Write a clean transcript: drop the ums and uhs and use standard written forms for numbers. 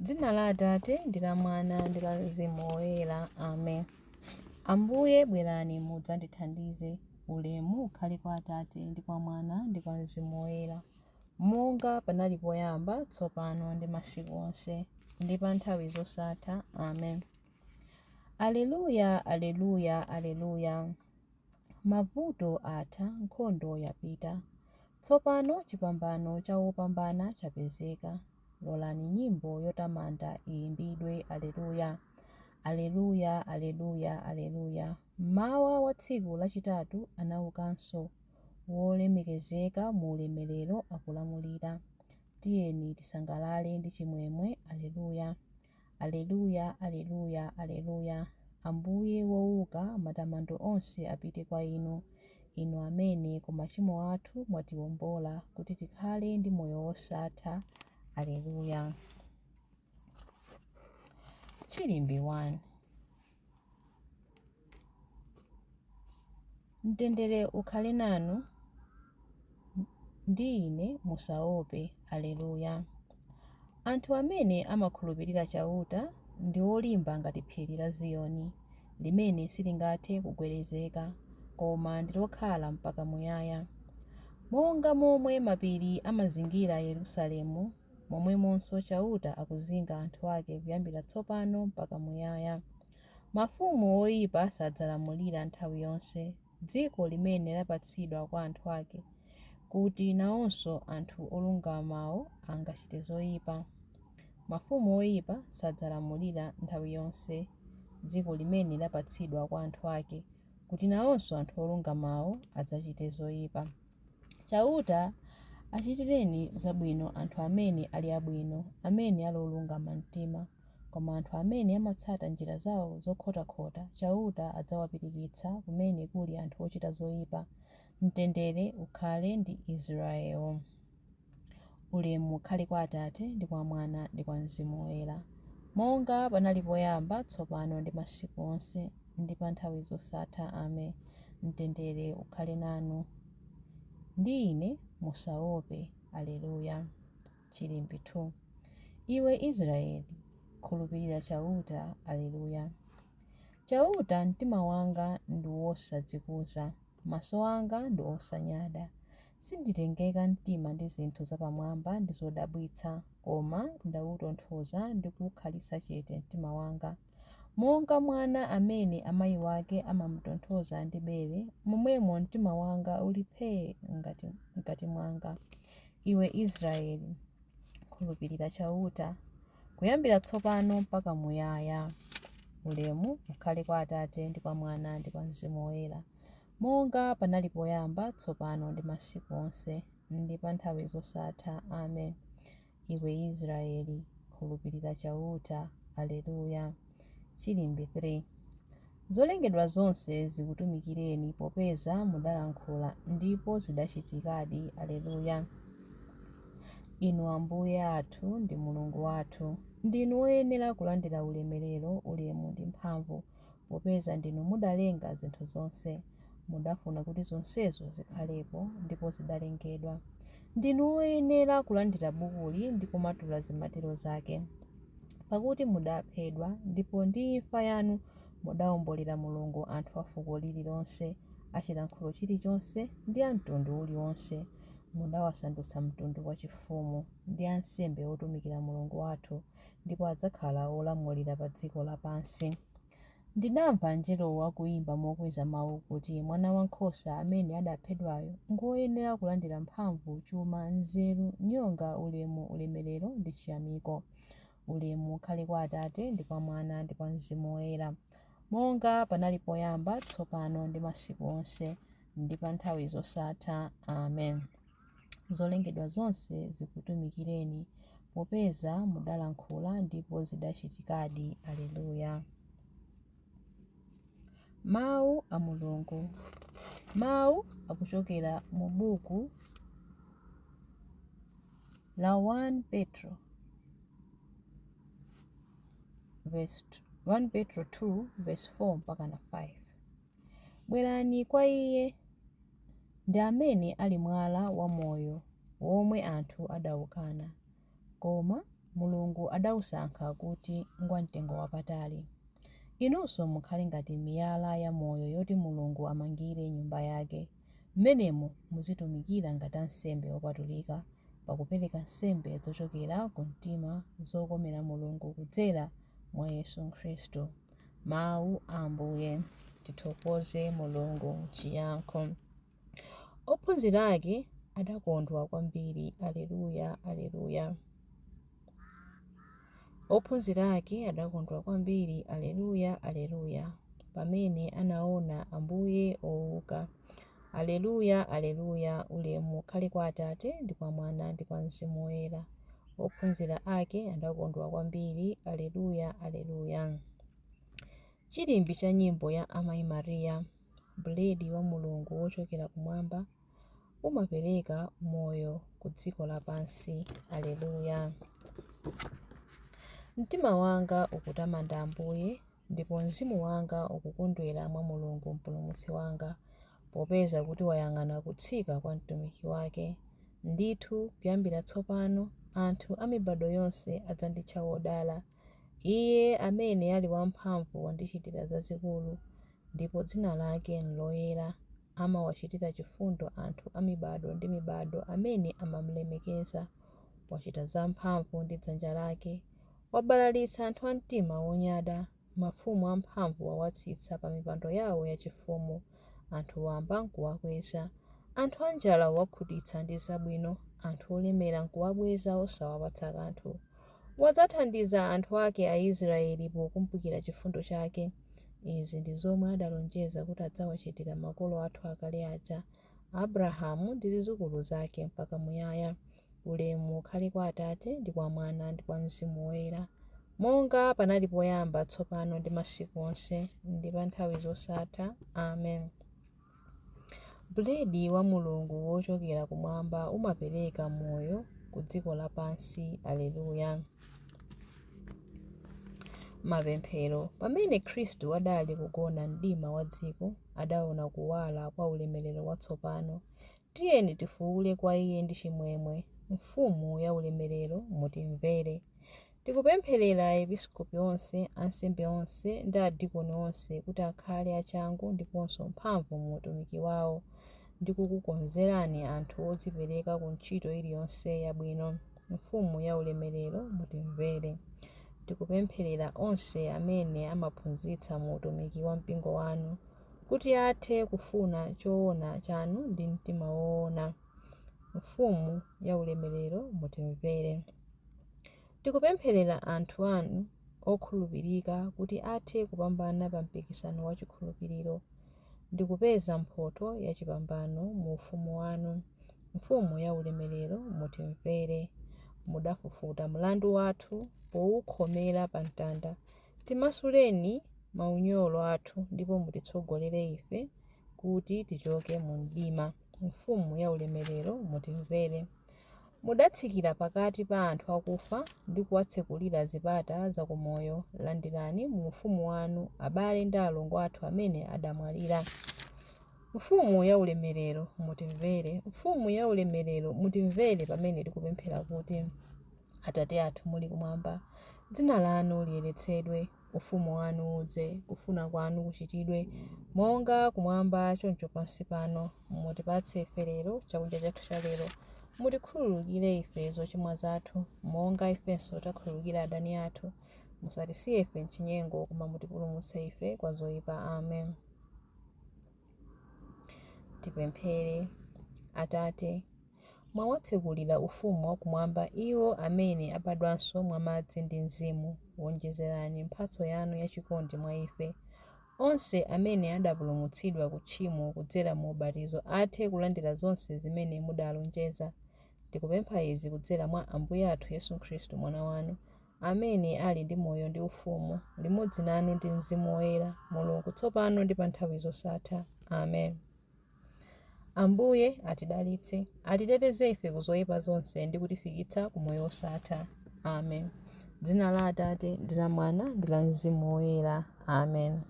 Dzina la Atate ndi la Mwana ndi la Mzimu Woyera. Amen. Ambuye bwerani mudzandithandize. Ulemu ukhale kwa Atate ndi kwa Mwana ndi kwa Mzimu Woyera, monga panali poyamba, tsopano ndi masiku onse ndi pa nthawi zosatha. Amen. Aleluya, aleluya, aleluya. Mavuto atha, nkhondo yapita. Tsopano chipambano cha wopambana chapezeka. Lolani nyimbo yotamanda iyimbidwe. Aleluya, aleluya, aleluya, aleluya. Mmawa wa tsiku lachitatu anaukanso, wolemekezeka mu ulemerero akulamulira. Tiyeni tisangalale ndi chimwemwe. Aleluya, aleluya, aleluya, aleluya. Ambuye wouka, matamando onse apite kwa inu, inu amene ku machimo athu mwatiwombola kuti tikhale ndi moyo wosatha. Aleluya. Chilimbi 1. Mtendere ukhale nanu ndi ine, musaope. Aleluya. Anthu amene amakhulupirira chauta ndi olimba ngati phiri la Ziyoni, limene silingathe kugwedezeka, koma ndi lokhala mpaka muyaya. Monga momwe mapiri amazingira Yerusalemu, momwemonso chauta akuzinga anthu ake kuyambira tsopano mpaka muyaya. Mafumu oyipa sadzalamulira nthawi yonse dziko limene lapatsidwa kwa anthu ake, kuti nawonso anthu olungamawo angachite zoyipa. Mafumu oyipa sadzalamulira nthawi yonse dziko limene lapatsidwa kwa anthu ake, kuti nawonso anthu olungamawo adzachite zoyipa. Chauta achitireni zabwino anthu amene ali abwino, amene ali olungama mtima. Koma anthu amene amatsata njira zawo zokhotakhota, chauta adzawapirikitsa kumene kuli anthu ochita zoyipa. Mtendere ukhale ndi Israeli. Ulemu ukhale kwa Atate ndi kwa Mwana ndi kwa Mzimu Woyera, monga panali poyamba, tsopano ndi masiku onse ndi pa nthawi zosatha. Amen. Mtendere ukhale nanu ndi ine, musaope. Aleluya. Chilimbi 2. Iwe Israeli, khulupirira chauta. Aleluya. Chauta mtima wanga ndi wosadzikuza, maso anga ndi osanyada. Sinditengeka mtima ndi zinthu zapamwamba ndi zodabwitsa, koma ndawutonthoza ndi kuwukhalitsa chete mtima wanga. Monga mwana amene amayi wake amamutonthoza ndi bere, momwemo mtima wanga uli phee ngati mwanga. Iwe Israeli, khulupirira chauta, kuyambira tsopano mpaka muyaya. Ulemu ukhale kwa Atate ndi kwa Mwana ndi kwa Mzimu Woyera, monga panali poyamba, tsopano ndi masiku onse ndi pa nthawi zosatha. Amen. Iwe Israeli, khulupirira chauta. Aleluya. Chilimbi 3. Zolengedwa zonse zikutumikireni popeza mudalankhula ndipo zidachitikadi. Aleluya. Inu Ambuye athu ndi Mulungu wathu, ndinu woyenera kulandira ulemerero, ulemu ndi mphamvu, popeza ndinu mudalenga zinthu zonse. Mudafuna kuti zonsezo zikhalepo ndipo zidalengedwa. Ndinu woyenera kulandira bukuli ndi kumatula zimatero zake, pakuti mudaphedwa ndipo ndi imfa yanu mudawombolera Mulungu anthu a fuko lililonse, achilankhulo chilichonse ndi a mtundu uliwonse. Mudawasandutsa mtundu wachifumu ndi ansembe otumikira Mulungu wathu, ndipo adzakhala olamulira pa dziko lapansi. Ndinamva mngelowo akuyimba mokweza mawu kuti Mwana Wankhosa amene adaphedwayo ngoyenera kulandira mphamvu, chuma, nzeru, nyonga, ulemu, ulemerero ndi chiyamiko. Ulemu ukhale kwa Atate ndi kwa Mwana ndi kwa Mzimu Woyera, monga panali poyamba, tsopano ndi masiku onse ndi pa nthawi zosatha. Amen. Zolengedwa zonse zikutumikireni popeza mudalankhula ndipo zidachitikadi. Aleluya. Mawu a Mulungu. Mawu akuchokera mu buku la 1 Petro 2 verse 4 mpaka na 5. Bwerani kwa iye, ndi amene ali mwala wa moyo womwe anthu adawukana, koma Mulungu adawusankha kuti ngwamtengo wapatali. Inunso mukhale ngati miyala ya moyo yoti Mulungu amangire nyumba yake. Mmenemo muzitumikira ngati ansembe opatulika pakupereka nsembe zochokera ku mtima zokomera Mulungu kudzera mwa Yesu Khristu. Mawu a Ambuye. Tithokoze Mulungu chiyankho. Ophunzira ake adakondwa kwambiri. Aleluya, aleluya. Ophunzira ake adakondwa kwambiri. Aleluya, aleluya. Pamene anaona Ambuye ouka. Aleluya, aleluya. Ulemu ukhale kwa Atate ndi kwa Mwana ndi kwa Mzimu Woyera. Ophunzira ake adakondwa kwambiri. Aleluya, aleluya. Chilimbi cha nyimbo ya Amayi Mariya. Buledi wa Mulungu wochokera kumwamba umapereka moyo ku dziko lapansi. Aleluya. Mtima wanga ukutamanda Ambuye, ndipo mzimu wanga ukukondwera mwa Mulungu mpulumutsi wanga, popeza kuti wayang'ana kutsika kwa mtumiki wake. Ndithu kuyambira tsopano anthu a mibado yonse adzanditcha wodala. Iye amene ali wamphamvu wandichitira zazikulu, ndipo dzina lake nloyera. Amawachitira chifundo anthu a mibado ndi mibado amene amamulemekeza. Wachita zamphamvu ndi dzanja lake. Wabalalitsa anthu a mtima wonyada. Mafumu amphamvu wawatsitsa pa mipando yawo yachifumu. Anthu wamba nkuwakweza. Anthu anjala wakhutitsa ndi zabwino. Anthu olemera nkuwabweza osawapatsa kanthu. Wadzathandiza anthu ake Aisraeli pokumbukira chifundo chake. Izi ndi zomwe adalonjeza kuti adzawachitira makolo athu akale aja, Abrahamu ndi zidzukulu zake mpaka muyaya. Ulemu ukhale kwa Atate ndi kwa Mwana ndi kwa Mzimu Woyera, monga panali poyamba, tsopano ndi masiku onse ndi pa nthawi zosatha. Amen. Buledi wa Mulungu wochokera kumwamba umapereka moyo ku dziko lapansi. Aleluya. Mapemphero. Pamene Khristu adali kugona mdima wa dziko, adaona kuwala kwa ulemerero watsopano. Tiyeni tifuwule kwa iye ndi chimwemwe. Mfumu ya ulemerero mutimvere. Tikupempherera episkopi onse, ansembe onse ndi adikoni onse kuti akhale achangu ndiponso mphamvu mu utumiki wawo, ndi kukukonzerani anthu odzipereka ku ntchito iliyonse yabwino. Mfumu ya ulemerero mutimvere. Tikupempherera onse amene amaphunzitsa mu utumiki wa mpingo wanu kuti athe kufuna choona chanu ndi mtima woona. Mfumu ya ulemerero mutimvere. Tikupempherera anthu anu okhulupirika kuti athe kupambana pa mpikisano wa chikhulupiriro ndi kupeza mphotho ya chipambano mu ufumu wanu. Mfumu ya ulemerero mutimvere. Mudafufuta mlandu wathu powukhomera pa mtanda. Timasuleni maunyolo athu ndipo mutitsogolere ife kuti tichoke mu mdima. Mfumu ya ulemerero mutimvere. Mudatsikira pakati pa anthu akufa ndi kuwatsekulira zipata zakumoyo. Landirani mu ufumu wanu abale ndi alongo athu amene adamwalira. Mfumu ya ulemerero mutimvere. Mfumu ya ulemerero mutimvere pamene tikupemphera kuti Atate athu muli kumwamba, dzina lanu liyeretsedwe, ufumu wanu udze, kufuna kwanu kuchitidwe monga kumwamba choncho pansi pano. Mutipatse ife lero chakudya chathu cha lero. Mutikhululukire ife zochimwa zathu monga ifenso takhululukira adani athu. Musatisiye ife mchinyengo, koma mutipulumutse ife kwa zoyipa. Amen. Tipemphere. Atate, mwawatsekulira ufumu wakumwamba iwo amene abadwanso mwa madzi ndi mzimu. Wonjezerani mphatso yanu yachikondi mwa ife. Onse amene adapulumutsidwa ku tchimo kudzera mu ubatizo athe kulandira zonse zimene mudalonjeza. Tikupempha izi kudzera mwa Ambuye athu Yesu Khristu mwana wanu, amene ali ndi moyo ndi ufumu limodzi nanu ndi Mzimu Woyera, Mulungu tsopano ndi pa nthawi zosatha. Amen. Ambuye atidalitse, atiteteze ife ku zoyipa zonse ndi kutifikitsa ku moyo wosatha. Amen. Dzina la Atate ndi la Mwana ndi la Mzimu Woyera. Amen.